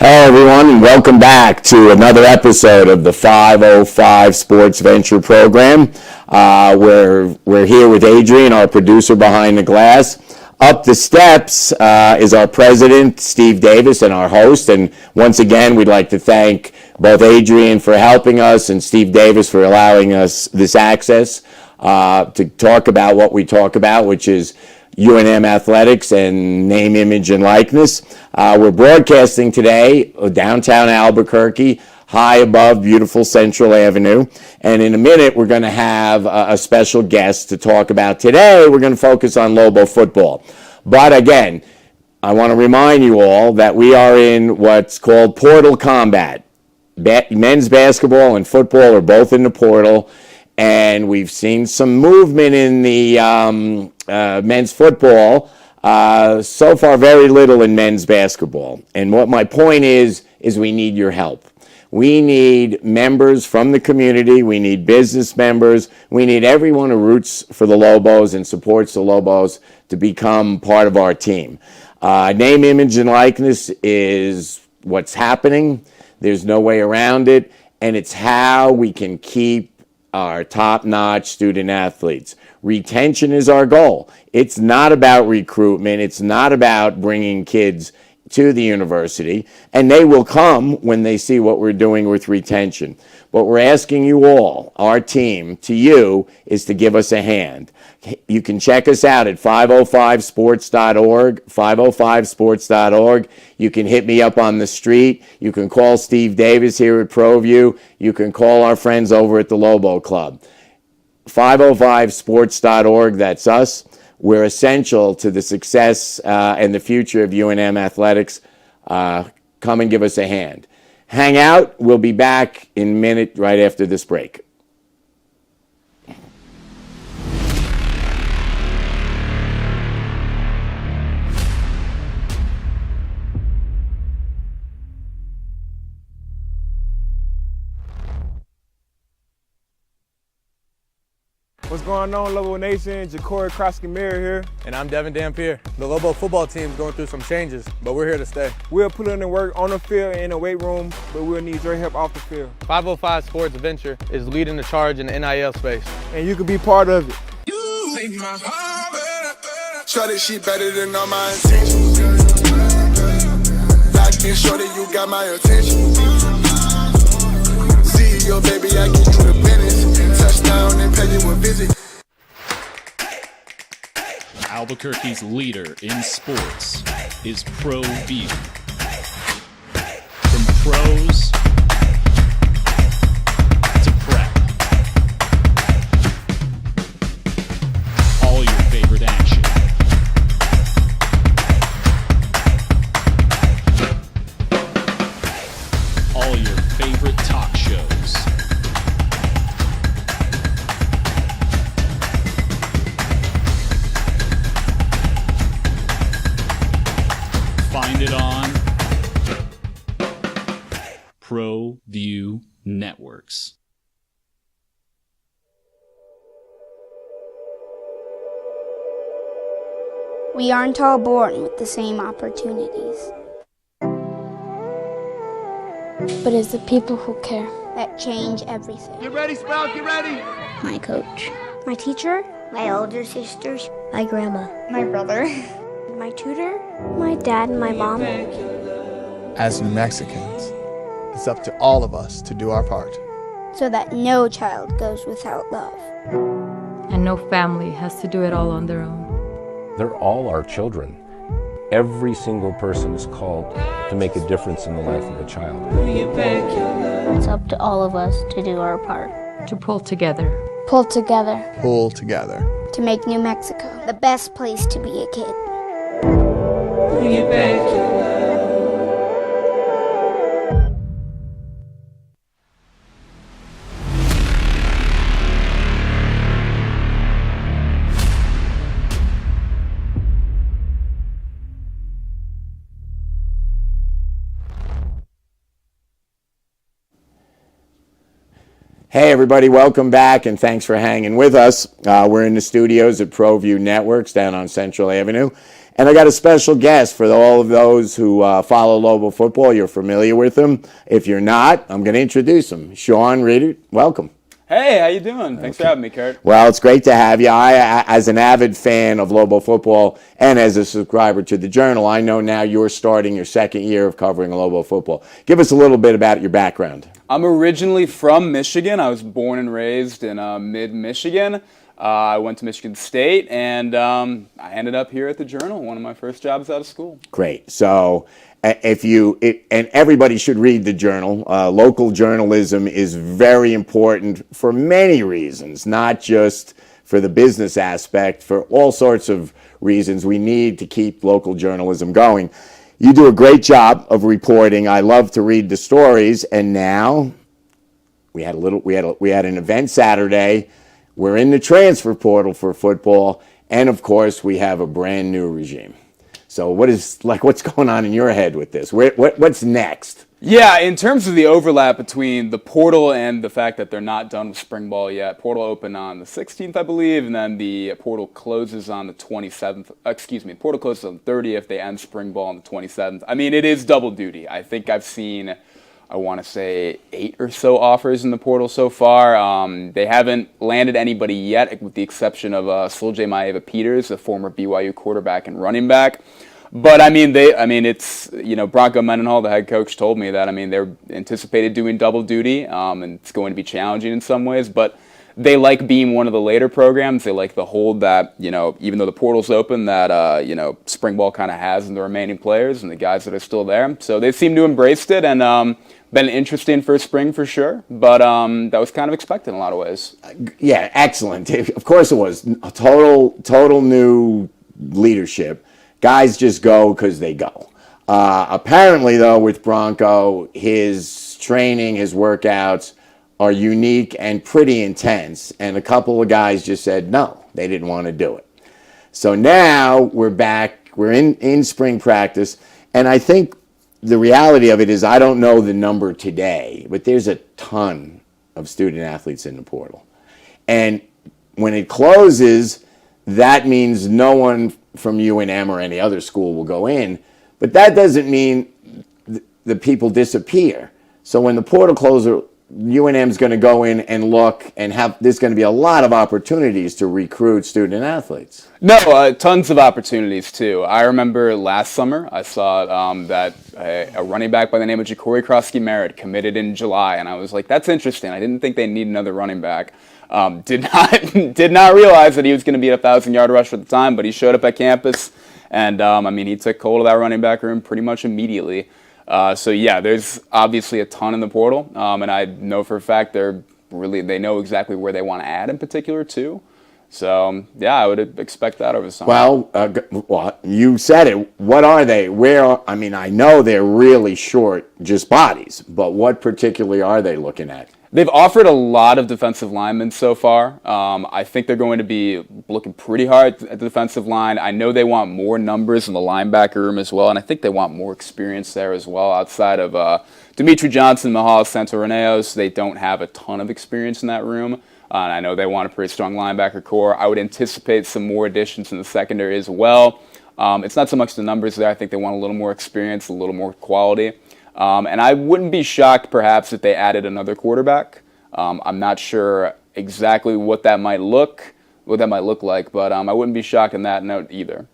Hello, everyone, and welcome back to another episode of the 505 Sports Venture Program. We're here with Adrian, our producer behind the glass. Up the steps is our president, Steve Davis, and our host. And once again, we'd like to thank both Adrian for helping us and Steve Davis for allowing us this access to talk about what we talk about, which is UNM athletics and name, image, and likeness. We're broadcasting today downtown Albuquerque, high above beautiful Central Avenue. And in a minute, we're going to have a special guest to talk about. Today, we're going to focus on Lobo football. But again, I want to remind you all that we are in what's called portal combat. Men's basketball and football are both in the portal. And we've seen some movement in the men's football. So far, very little in men's basketball. And what my point is we need your help. We need members from the community. We need business members. We need everyone who roots for the Lobos and supports the Lobos to become part of our team. Name, image, and likeness is what's happening. There's no way around it. And it's how we can keep our top-notch student athletes. Retention is our goal. It's not about recruitment. It's not about bringing kids to the university, and they will come when they see what we're doing with retention. But we're asking you all, our team, to you, is to give us a hand. You can check us out at 505sports.org, 505sports.org. You can hit me up on the street. You can call Steve Davis here at ProView. You can call our friends over at the Lobo Club. 505sports.org, that's us. We're essential to the success and the future of UNM athletics. Come and give us a hand. Hang out. We'll be back in a minute right after this break. What's going on, Lobo Nation? Ja'Cory Krosky-Mirror here. And I'm Devin Dampier. The Lobo football team is going through some changes, but we're here to stay. We'll put in the work on the field and in the weight room, but we'll need your help off the field. 505 Sports Venture is leading the charge in the NIL space. And you can be part of it. Shorty, she better than all my intentions. Locked in, shorty, you got my attention. See your baby, I get you the business. Touchdown and pay you a visit. Albuquerque's leader in sports is ProView. From pros to prep, all your favorite action. All your favorite talk shows. Find it on ProView Networks. We aren't all born with the same opportunities. But it's the people who care that change everything. Get ready, Sprout, get ready. My coach, my teacher, my older sisters, my grandma, my brother, my tutor, my dad, and my mom. As New Mexicans, it's up to all of us to do our part. So that no child goes without love. And no family has to do it all on their own. They're all our children. Every single person is called to make a difference in the life of a child. It's up to all of us to do our part. To pull together. Pull together. Pull together. To make New Mexico the best place to be a kid. Hey everybody, welcome back and thanks for hanging with us. We're in the studios at ProView Networks down on Central Avenue. And I got a special guest for all of those who follow Lobo football. You're familiar with him. If you're not, I'm going to introduce him. Sean Reeder, welcome. Hey, how you doing? Thanks for having me, Kurt. Well, it's great to have you. I, as an avid fan of Lobo football and as a subscriber to the Journal, I know now you're starting your second year of covering Lobo football. Give us a little bit about your background. I'm originally from Michigan. I was born and raised in mid-Michigan. I went to Michigan State, and I ended up here at the Journal, one of my first jobs out of school. Great. So and everybody should read the Journal. Local journalism is very important for many reasons, not just for the business aspect, for all sorts of reasons. We need to keep local journalism going. You do a great job of reporting. I love to read the stories, and now we had an event Saturday. We're in the transfer portal for football, and of course, we have a brand new regime. So what's going on in your head with this? What's next? Yeah, in terms of the overlap between the portal and the fact that they're not done with spring ball yet, portal opened on the 16th, I believe, and then the portal closes on the 27th. Portal closes on the 30th. They end spring ball on the 27th. I mean, it is double duty. I think I've seen, I want to say, 8 or so offers in the portal so far. They haven't landed anybody yet, with the exception of Sulje Maeva-Peters, a former BYU quarterback and running back. But it's, Bronco Mendenhall, the head coach, told me that, they're anticipated doing double duty, and it's going to be challenging in some ways, but they like being one of the later programs. They like the hold that, even though the portal's open, that, spring ball kind of has in the remaining players and the guys that are still there. So they seem to have embraced it, and been interesting for spring for sure, but that was kind of expected in a lot of ways. Yeah, excellent. Of course it was. A total new leadership. Guys just go because they go. Apparently, though, with Bronco, his training, his workouts are unique and pretty intense. And a couple of guys just said no, they didn't want to do it. So now we're back. We're in spring practice. And I think the reality of it is, I don't know the number today, but there's a ton of student athletes in the portal. And when it closes, that means no one from UNM or any other school will go in, but that doesn't mean the people disappear. So when the portal closes, UNM's going to go in and look, and there's going to be a lot of opportunities to recruit student athletes. No, tons of opportunities too. I remember last summer I saw that a running back by the name of Ja'Cory Krosky-Merritt committed in July, and I was like, that's interesting. I didn't think they need another running back. Did not realize that he was going to be a 1,000-yard rusher at the time, but he showed up at campus, and he took hold of that running back room pretty much immediately. So yeah, there's obviously a ton in the portal, and I know for a fact they know exactly where they want to add in particular too. So yeah, I would expect that over summer. Well, you said it. What are they? I know they're really short, just bodies, but what particularly are they looking at? They've offered a lot of defensive linemen so far. I think they're going to be looking pretty hard at the defensive line. I know they want more numbers in the linebacker room as well, and I think they want more experience there as well. Outside of Dimitri Johnson, Mahal Santoreneos, they don't have a ton of experience in that room. And I know they want a pretty strong linebacker core. I would anticipate some more additions in the secondary as well. It's not so much the numbers there. I think they want a little more experience, a little more quality. And I wouldn't be shocked, perhaps, if they added another quarterback. I'm not sure exactly what that might look like, but I wouldn't be shocked in that note either.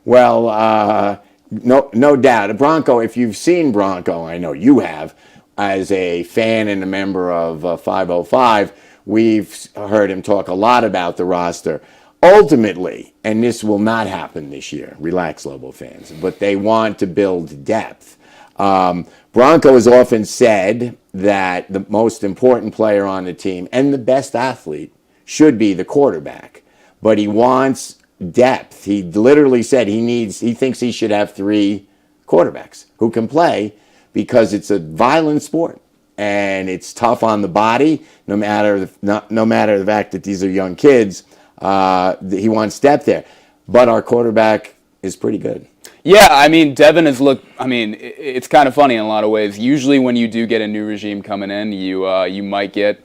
Well, no doubt. Bronco, if you've seen Bronco, I know you have, as a fan and a member of 505, we've heard him talk a lot about the roster. Ultimately, and this will not happen this year, relax, Lobo fans, but they want to build depth. Bronco has often said that the most important player on the team and the best athlete should be the quarterback, but he wants depth. He literally said he thinks he should have 3 quarterbacks who can play, because it's a violent sport and it's tough on the body. No matter the fact that these are young kids, he wants depth there. But our quarterback is pretty good. Yeah, Devin has looked. It's kind of funny in a lot of ways. Usually, when you do get a new regime coming in, you might get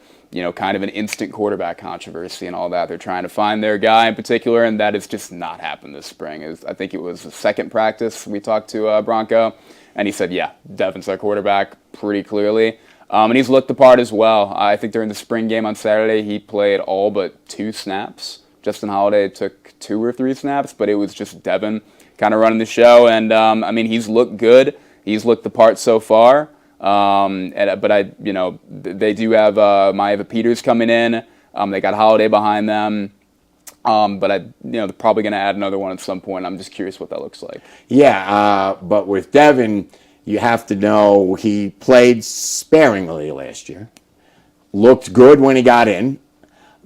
kind of an instant quarterback controversy and all that. They're trying to find their guy in particular, and that has just not happened this spring. I think it was the second practice we talked to Bronco, and he said, yeah, Devin's our quarterback pretty clearly. And he's looked the part as well. I think during the spring game on Saturday, he played all but 2 snaps. Justin Holiday took 2 or 3 snaps, but it was just Devin kind of running the show. And, he's looked good. He's looked the part so far. But they do have Maeva Peters coming in. They got Holiday behind them. But they're probably going to add another one at some point. I'm just curious what that looks like. Yeah, but with Devin, you have to know he played sparingly last year. Looked good when he got in,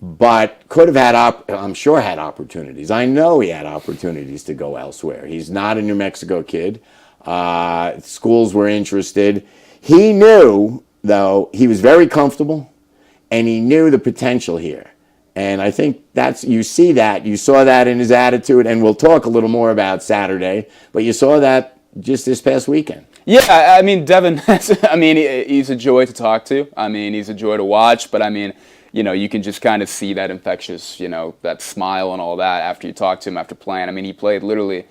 but could have had, I'm sure had opportunities. I know he had opportunities to go elsewhere. He's not a New Mexico kid. Schools were interested. He knew, though, he was very comfortable, and he knew the potential here. And I think you saw that in his attitude, and we'll talk a little more about Saturday, but you saw that just this past weekend. Yeah, Devin, he's a joy to talk to. He's a joy to watch, but you can just kind of see that infectious, that smile and all that after you talk to him after playing. He played literally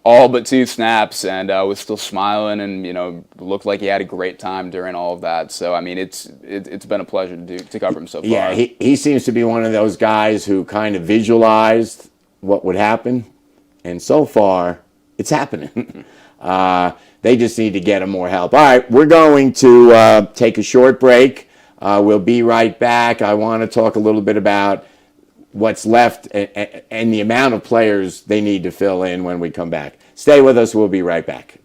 all but 2 snaps and was still smiling and, looked like he had a great time during all of that. So, it's been a pleasure to cover him so far. Yeah, he seems to be one of those guys who kind of visualized what would happen, and so far, it's happening. They just need to get him more help. All right, we're going to take a short break. We'll be right back. I want to talk a little bit about what's left and the amount of players they need to fill in when we come back. Stay with us. We'll be right back.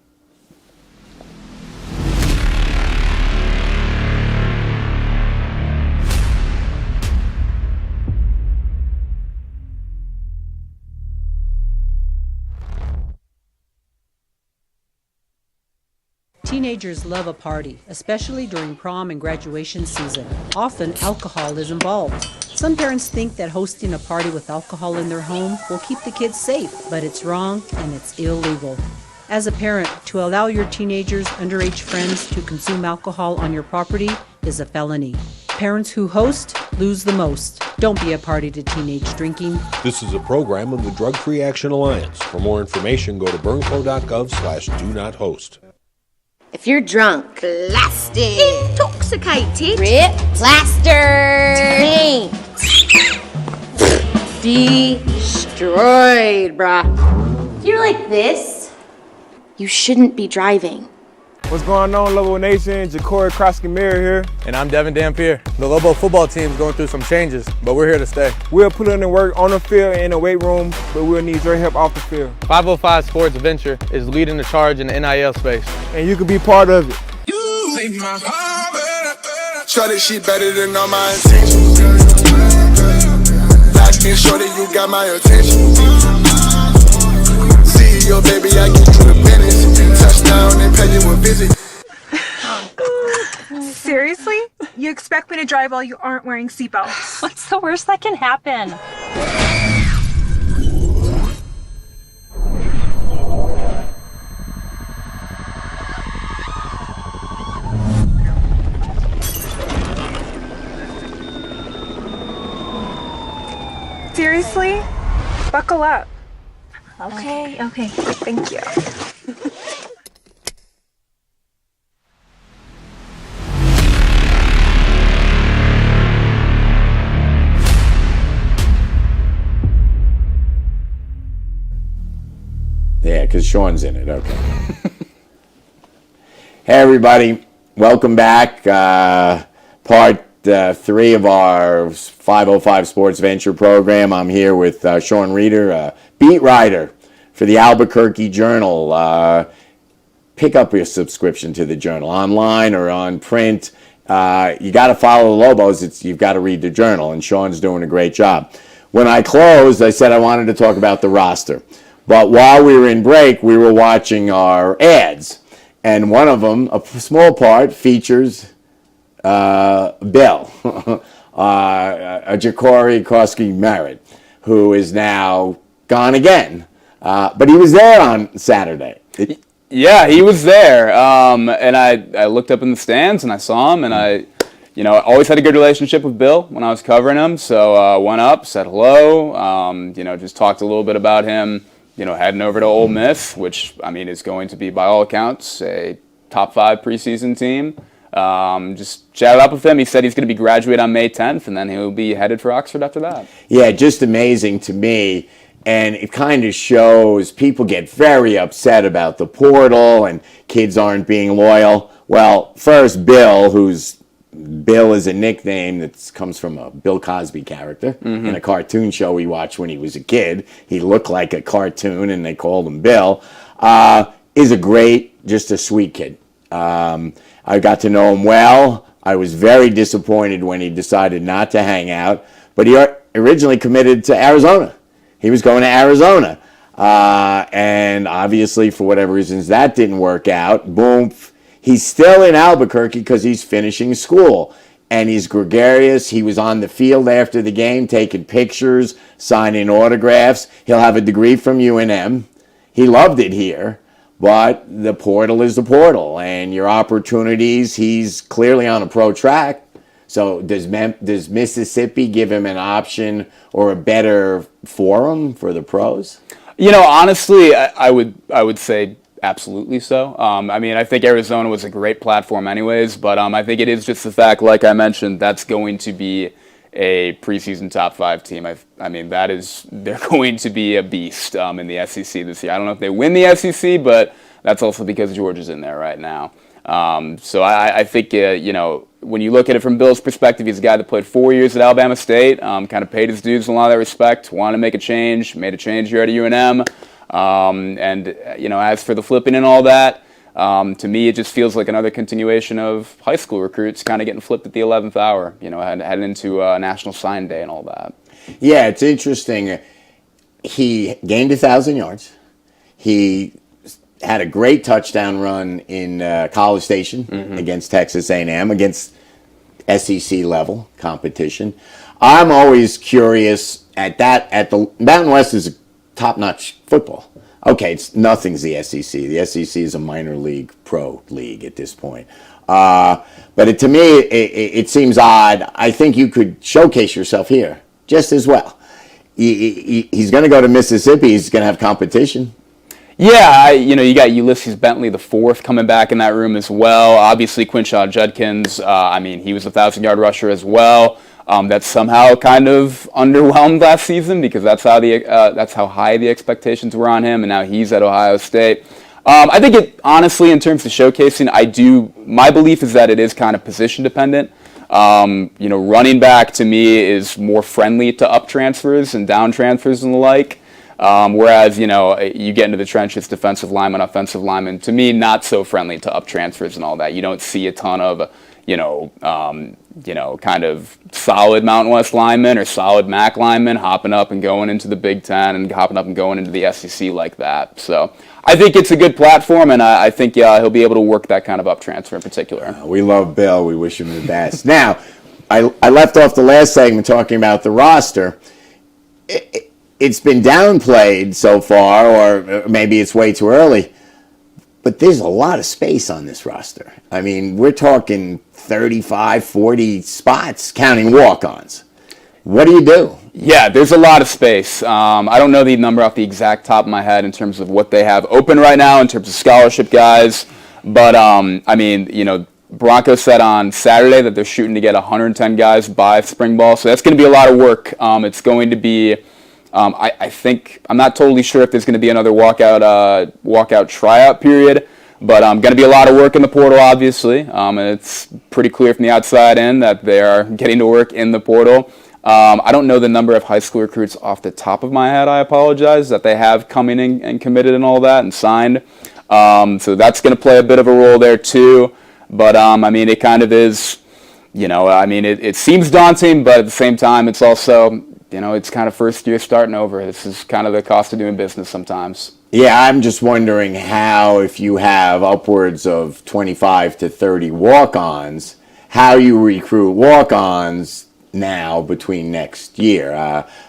Teenagers love a party, especially during prom and graduation season. Often, alcohol is involved. Some parents think that hosting a party with alcohol in their home will keep the kids safe, but it's wrong and it's illegal. As a parent, to allow your teenagers' underage friends to consume alcohol on your property is a felony. Parents who host lose the most. Don't be a party to teenage drinking. This is a program of the Drug Free Action Alliance. For more information, go to burnco.gov/do-not-host. If you're drunk, blasted, intoxicated, ripped, plastered, taint, destroyed, bruh. If you're like this, you shouldn't be driving. What's going on, Lobo Nation? Ja'Cory Krosky-Mirror here. And I'm Devin Dampier. The Lobo football team's going through some changes, but we're here to stay. We'll put in the work on the field and in the weight room, but we'll need your help off the field. 505 Sports Venture is leading the charge in the NIL space. And you can be part of it. Shorty, she better than all my intentions. Light skin shorty, you got my attention. CEO, baby, I get you the business. Touchdown and pay you a visit. Seriously? You expect me to drive while you aren't wearing seatbelts? What's the worst that can happen? Seriously? Buckle up. Okay. Thank you. Yeah, because Sean's in it. Okay. Hey, everybody. Welcome back. Part 3 of our 505 Sports Venture program. I'm here with Sean Reeder, beat writer for the Albuquerque Journal. Pick up your subscription to the Journal online or on print. You got to follow the Lobos. You've got to read the Journal, and Sean's doing a great job. When I closed, I said I wanted to talk about the roster. But while we were in break, we were watching our ads. And one of them, a small part, features Bill, Ja'Cory Krosky-Mirror, who is now gone again. But he was there on Saturday. Yeah, he was there. And I looked up in the stands and I saw him and I always had a good relationship with Bill when I was covering him. So went up, said hello, just talked a little bit about him, heading over to Ole Miss, which, is going to be, by all accounts, a top 5 preseason team. Just chatted up with him. He said he's going to be graduated on May 10th, and then he'll be headed for Oxford after that. Yeah, just amazing to me. And it kind of shows people get very upset about the portal and kids aren't being loyal. Well, first, Bill is a nickname that comes from a Bill Cosby character in a cartoon show we watched when he was a kid. He looked like a cartoon, and they called him Bill. Is just a sweet kid. I got to know him well. I was very disappointed when he decided not to hang out, but he originally committed to Arizona. He was going to Arizona. And obviously, for whatever reasons, that didn't work out. Boom. He's still in Albuquerque because he's finishing school. And he's gregarious. He was on the field after the game taking pictures, signing autographs. He'll have a degree from UNM. He loved it here. But the portal is the portal. And your opportunities, he's clearly on a pro track. So does Mississippi give him an option or a better forum for the pros? Honestly, I would say absolutely so. I think Arizona was a great platform anyways, but I think it is just the fact, like I mentioned, that's going to be a preseason top 5 team. They're going to be a beast in the SEC this year. I don't know if they win the SEC, but that's also because Georgia's in there right now. So I think, when you look at it from Bill's perspective, he's a guy that played 4 years at Alabama State, kind of paid his dues in a lot of that respect, wanted to make a change, made a change here at UNM. As for the flipping and all that, to me, it just feels like another continuation of high school recruits kind of getting flipped at the 11th hour, heading into National Sign Day and all that. Yeah, it's interesting. He gained 1,000 yards. He had a great touchdown run in College Station against Texas A&M, against SEC level competition. I'm always curious at the Mountain West is top-notch football. Okay, nothing's the SEC. The SEC is a minor league, pro league at this point. But to me, it seems odd. I think you could showcase yourself here just as well. He's going to go to Mississippi. He's going to have competition. Yeah, you got Ulysses Bentley the fourth coming back in that room as well. Obviously, Quinshaw Judkins. He was a 1,000-yard rusher as well. That somehow kind of underwhelmed last season because that's how high the expectations were on him, and now he's at Ohio State. I think it honestly, in terms of showcasing, my belief is that it is kind of position dependent. Running back to me is more friendly to up transfers and down transfers and the like. Whereas, you get into the trenches, defensive lineman, offensive lineman, to me, not so friendly to up transfers and all that. You don't see a ton of, kind of solid Mountain West linemen or solid MAC linemen hopping up and going into the Big Ten and hopping up and going into the SEC like that. So I think it's a good platform, and I think he'll be able to work that kind of up transfer in particular. We love Bill. We wish him the best. Now, I left off the last segment talking about the roster. It's been downplayed so far, or maybe it's way too early, but there's a lot of space on this roster. We're talking 35, 40 spots, counting walk-ons. What do you do? Yeah, there's a lot of space. I don't know the number off the exact top of my head in terms of what they have open right now in terms of scholarship guys, but, Broncos said on Saturday that they're shooting to get 110 guys by spring ball, so that's going to be a lot of work. It's going to be... I think, I'm not totally sure if there's going to be another walkout tryout period, but going to be a lot of work in the portal, obviously. And it's pretty clear from the outside in that they are getting to work in the portal. I don't know the number of high school recruits off the top of my head, I apologize, that they have coming in and committed and all that and signed. So that's going to play a bit of a role there too. But, it kind of is, it seems daunting, but at the same time, it's also... it's kind of first year starting over. This is kind of the cost of doing business sometimes. Yeah, I'm just wondering how, if you have upwards of 25 to 30 walk-ons, how you recruit walk-ons now between next year.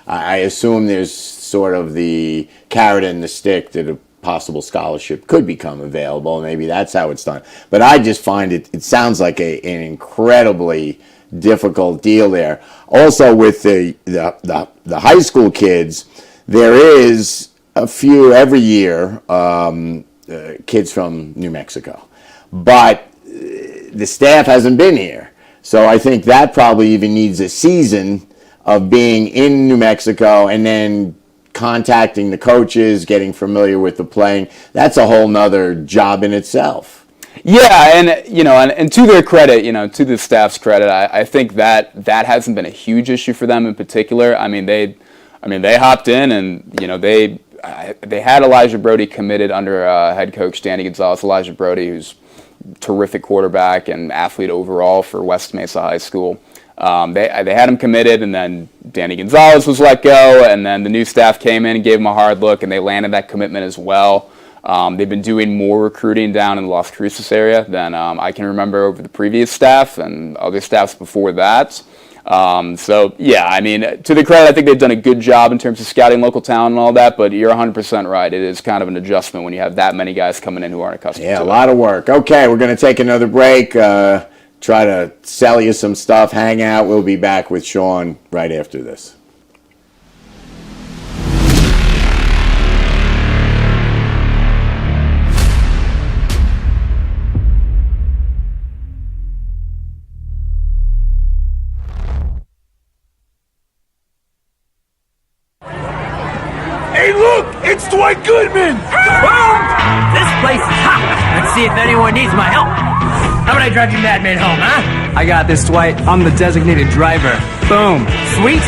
I assume there's sort of the carrot and the stick that a possible scholarship could become available. Maybe that's how it's done. But I just find it sounds like an incredibly difficult deal there. Also, with the high school kids, there is a few every year, kids from New Mexico, but the staff hasn't been here. So I think that probably even needs a season of being in New Mexico and then contacting the coaches, getting familiar with the playing. That's a whole nother job in itself. Yeah, and to their credit, to the staff's credit, I think that hasn't been a huge issue for them in particular. I mean, they hopped in and they had Elijah Brody committed under head coach Danny Gonzalez. Elijah Brody, who's terrific quarterback and athlete overall for West Mesa High School. They had him committed, and then Danny Gonzalez was let go, and then the new staff came in and gave him a hard look, and they landed that commitment as well. They've been doing more recruiting down in the Las Cruces area than I can remember over the previous staff and other staffs before that. So, yeah, I mean, to the credit, I think they've done a good job in terms of scouting local talent and all that, but you're 100% right. It is kind of an adjustment when you have that many guys coming in who aren't accustomed to it. Yeah, a lot of work. Okay, we're going to take another break, try to sell you some stuff, hang out. We'll be back with Sean right after this. Hey, look! It's Dwight Goodman! Boom! This place is hot. Let's see if anyone needs my help. How about I drive you madman home, huh? I got this, Dwight. I'm the designated driver. Boom. Sweet?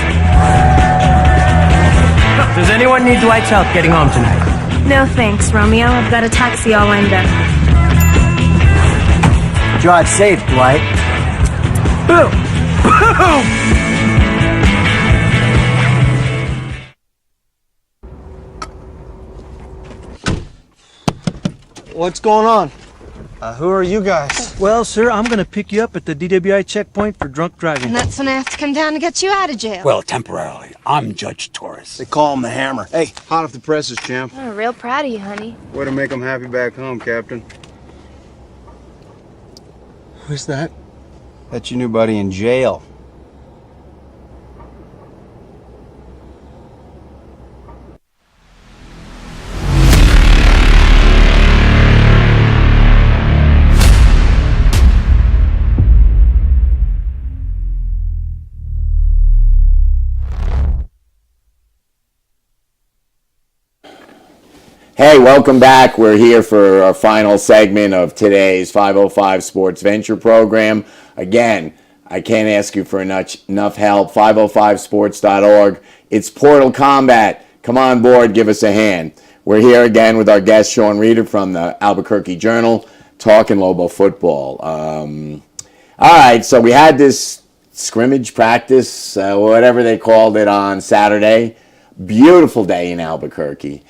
Does anyone need Dwight's help getting home tonight? No thanks, Romeo. I've got a taxi all lined up. Drive safe, Dwight. Boom! Boom! What's going on? Who are you guys? Well, sir, I'm gonna pick you up at the DWI checkpoint for drunk driving. And that's when I have to come down to get you out of jail. Well, temporarily. I'm Judge Torres. They call him the Hammer. Hey, hot off the presses, champ. I'm real proud of you, honey. Way to make them happy back home, Captain. Who's that? That's your new buddy in jail. Hey, welcome back. We're here for our final segment of today's 505 Sports Venture program. Again, I can't ask you for enough help. 505sports.org. It's Portal Combat. Come on board. Give us a hand. We're here again with our guest, Sean Reeder from the Albuquerque Journal, talking Lobo football. All right, so we had this scrimmage practice, whatever they called it, on Saturday. Beautiful day in Albuquerque.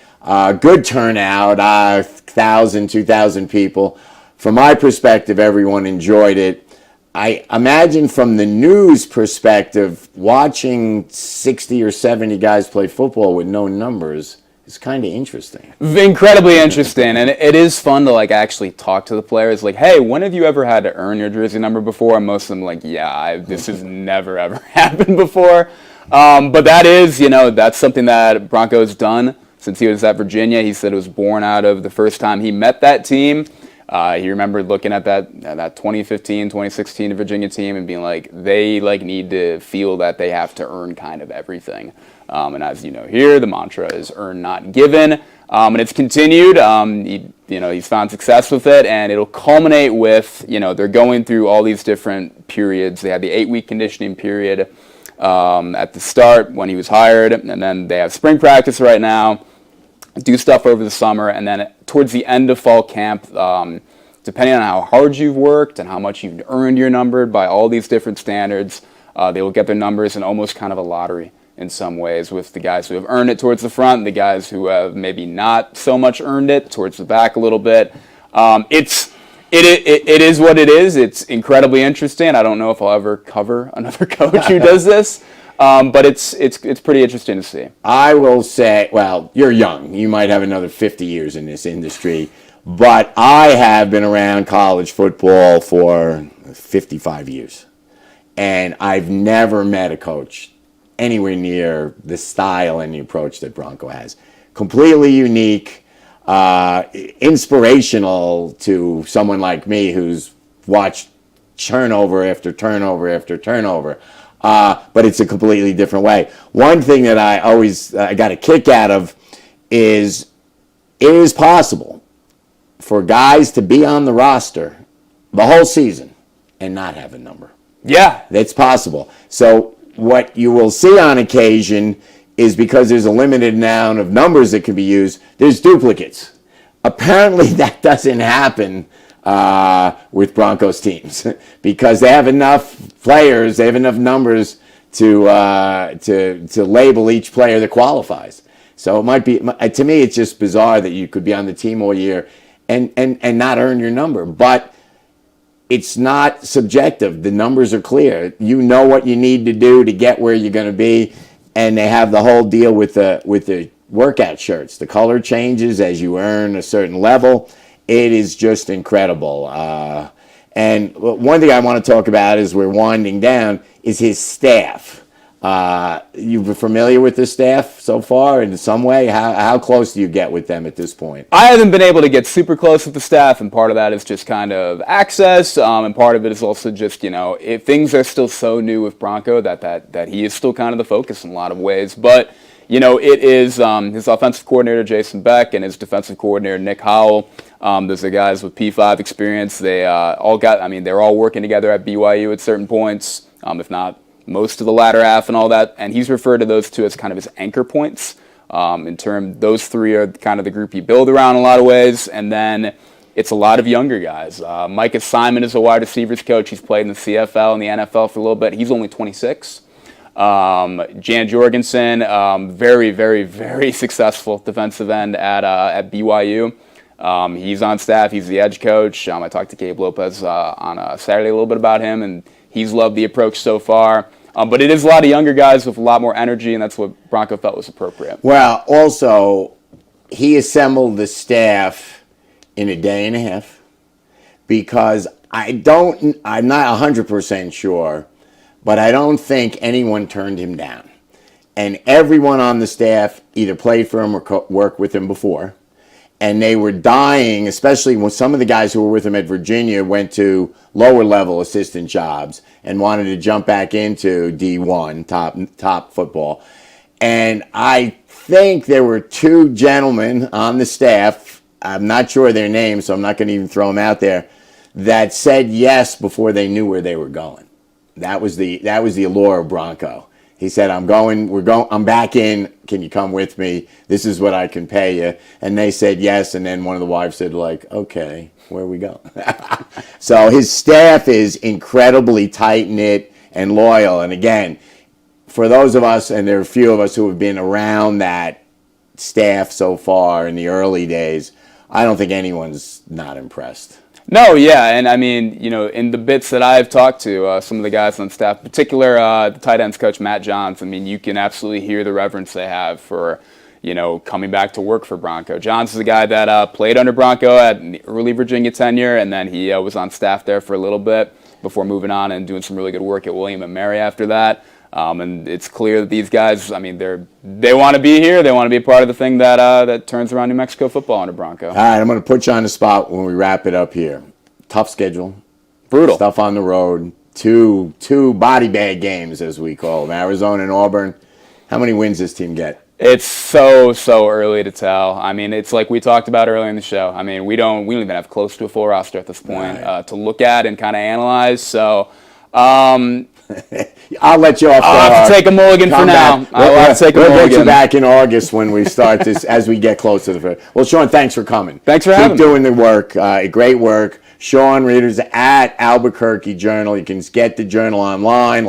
Good turnout, 1,000, 2,000 people. From my perspective, everyone enjoyed it. I imagine from the news perspective, watching 60 or 70 guys play football with no numbers is kind of interesting. Incredibly interesting, and it is fun to actually talk to the players. Like, hey, when have you ever had to earn your jersey number before? And most of them like, yeah, this has never ever happened before. But that is, that's something that Bronco's done since he was at Virginia. He said it was born out of the first time he met that team. He remembered looking at that 2015, 2016 Virginia team and being like, they need to feel that they have to earn kind of everything. And as you know here, the mantra is earn, not given. And it's continued. He's found success with it, and it'll culminate with, they're going through all these different periods. They had the 8-week conditioning period at the start when he was hired, and then they have spring practice right now, do stuff over the summer, and then towards the end of fall camp, depending on how hard you've worked and how much you've earned your number by all these different standards, they will get their numbers in almost kind of a lottery in some ways, with the guys who have earned it towards the front and the guys who have maybe not so much earned it towards the back a little bit. It is what it is. It's incredibly interesting. I don't know if I'll ever cover another coach who does this, but it's pretty interesting to see. I will say, well, you're young. You might have another 50 years in this industry, but I have been around college football for 55 years. And I've never met a coach anywhere near the style and the approach that Bronco has. Completely unique, inspirational to someone like me who's watched turnover after turnover after turnover. But it's a completely different way. One thing that I got a kick out of is it is possible for guys to be on the roster the whole season and not have a number. Yeah. That's possible. So what you will see on occasion is because there's a limited amount of numbers that can be used, there's duplicates. Apparently that doesn't happen with Broncos teams because they have enough players, they have enough numbers to label each player that qualifies. So it might be, to me, it's just bizarre that you could be on the team all year and not earn your number. But it's not subjective. The numbers are clear. You know what you need to do to get where you're going to be, and they have the whole deal with the workout shirts. The color changes as you earn a certain level. It is just incredible. And one thing I want to talk about as we're winding down is his staff. You familiar with the staff so far in some way? How close do you get with them at this point? I haven't been able to get super close with the staff, and part of that is just kind of access, and part of it is also just, if things are still so new with Bronco that he is still kind of the focus in a lot of ways. But, it is his offensive coordinator, Jason Beck, and his defensive coordinator, Nick Howell. Those are guys with P5 experience. They're all working together at BYU at certain points, if not most of the latter half and all that, and he's referred to those two as kind of his anchor points. Those three are kind of the group you build around in a lot of ways, and then it's a lot of younger guys. Micah Simon is a wide receivers coach. He's played in the CFL and the NFL for a little bit. He's only 26. Jan Jorgensen, very, very, very successful defensive end at BYU. He's on staff. He's the edge coach. I talked to Gabe Lopez on Saturday a little bit about him, and he's loved the approach so far. But it is a lot of younger guys with a lot more energy, and that's what Bronco felt was appropriate. Well, also, he assembled the staff in a day and a half because I'm not 100% sure, but I don't think anyone turned him down. And everyone on the staff either played for him or worked with him before. And they were dying, especially when some of the guys who were with him at Virginia went to lower level assistant jobs and wanted to jump back into D1, top football. And I think there were two gentlemen on the staff, I'm not sure their names, so I'm not going to even throw them out there, that said yes before they knew where they were going. That was the allure of Bronco. He said, I'm back in, can you come with me? This is what I can pay you. And they said yes, and then one of the wives said, okay, where we go? So his staff is incredibly tight-knit and loyal. And again, for those of us, and there are a few of us who have been around that staff so far in the early days, I don't think anyone's not impressed. No, yeah, and in the bits that I've talked to, some of the guys on staff, in particular the tight ends coach Matt Johns, you can absolutely hear the reverence they have for, coming back to work for Bronco. Johns is a guy that played under Bronco at the early Virginia tenure, and then he was on staff there for a little bit before moving on and doing some really good work at William & Mary after that. And it's clear that these guys, they want to be here. They want to be a part of the thing that turns around New Mexico football under Bronco. All right, I'm going to put you on the spot when we wrap it up here. Tough schedule. Brutal. Stuff on the road. Two body bag games, as we call them, Arizona and Auburn. How many wins does this team get? It's so early to tell. It's like we talked about earlier in the show. We don't even have close to a full roster at this point to look at and kind of analyze. So, I'll let you off. I'll have to take a mulligan for now. We'll get you back in August when we start this, as we get close to the fair. Well, Sean, thanks for coming. Thanks for having me. Keep doing the work. Great work. Sean, readers at Albuquerque Journal. You can get the journal online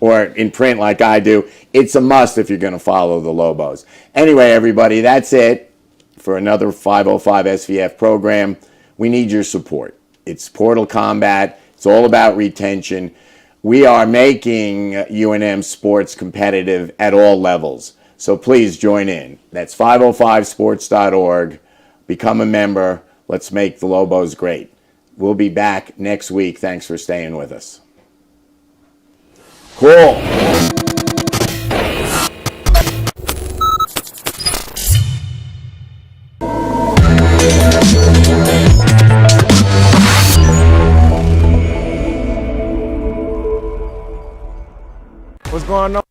or in print like I do. It's a must if you're going to follow the Lobos. Anyway, everybody, that's it for another 505 SVF program. We need your support. It's Portal Combat. It's all about retention. We are making UNM sports competitive at all levels. So please join in. That's 505sports.org. Become a member. Let's make the Lobos great. We'll be back next week. Thanks for staying with us. Cool. What's going on?